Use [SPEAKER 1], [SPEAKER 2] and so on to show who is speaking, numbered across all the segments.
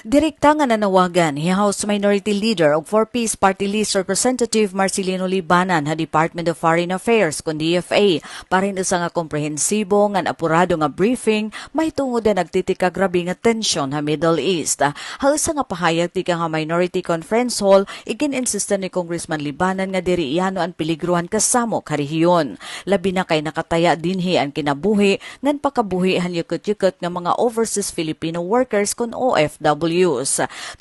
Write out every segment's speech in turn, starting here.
[SPEAKER 1] Direkta nga nanawagan ni House Minority Leader og 4-piece Party List Representative Marcelino Libanan ha Department of Foreign Affairs kun DFA para sa nga komprehensibo nga apurado nga briefing may tungod na nagtitika grabe nga tensyon ha Middle East. Hausa nga pahayag tika nga Minority Conference Hall igin-insista ni Congressman Libanan nga diri iyano ang piligruhan kasamok ha rehiyon. Labi na kay nakataya dinhi ang kinabuhi ngan pakabuhi han yukot-yukot nga mga overseas Filipino workers kun OFW.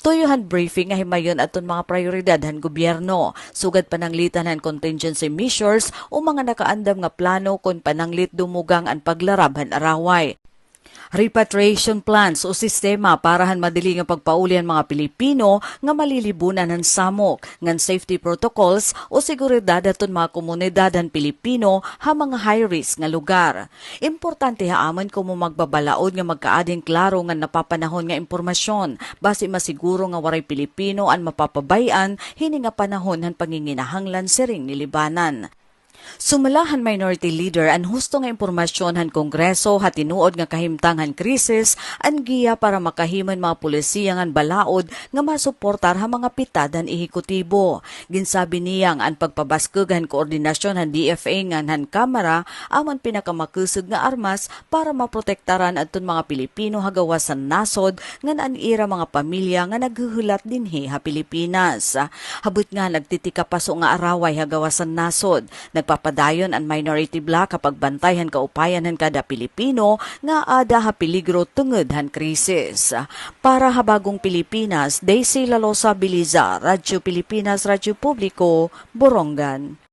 [SPEAKER 1] Tuyuhan briefing nga himayon aton mga prioridad han gobyerno, sugad pananglitan han contingency measures o mga nakaandam nga plano kon pananglit dumugang ang paglarab han araway. Repatriation plans o sistema para han madili nga pagpauli ang mga Pilipino nga malilibunan ng samok, ngan safety protocols o seguridad aton mga komunidad han Pilipino ha mga high-risk nga lugar. Importante haaman ko mo magbabalaod nga magkaading klaro nga napapanahon nga impormasyon base masiguro nga waray Pilipino ang mapapabayan hini nga panahon han panginginahanglan siring ni Libanan. Sumalahan Minority Leader ang husto nga impormasyon han Kongreso ha tinuod nga kahimtang han krisis ang giya para makahiman mga pulisiya ngan balaod nga masuportar ha mga pitadan ehekutibo. Ginsabi niyang ang pagpabaskeg han koordinasyon han DFA ngan han Kamara aman pinakamakusog nga armas para maprotektaran adton mga Pilipino hagawas sa nasod ngan an ira mga pamilya nga naghuhulat dinhi ha Pilipinas. Habot nga nagtitika paso nga araway hagawas sa nasod. Padayon ang minority bloc kapag bantayan kaupayan han kada Pilipino nga ada ha peligro tungod han krisis. Para habagong Pilipinas, Daisy Lalosa Biliza, Radyo Pilipinas, Radyo Publiko, Borongan.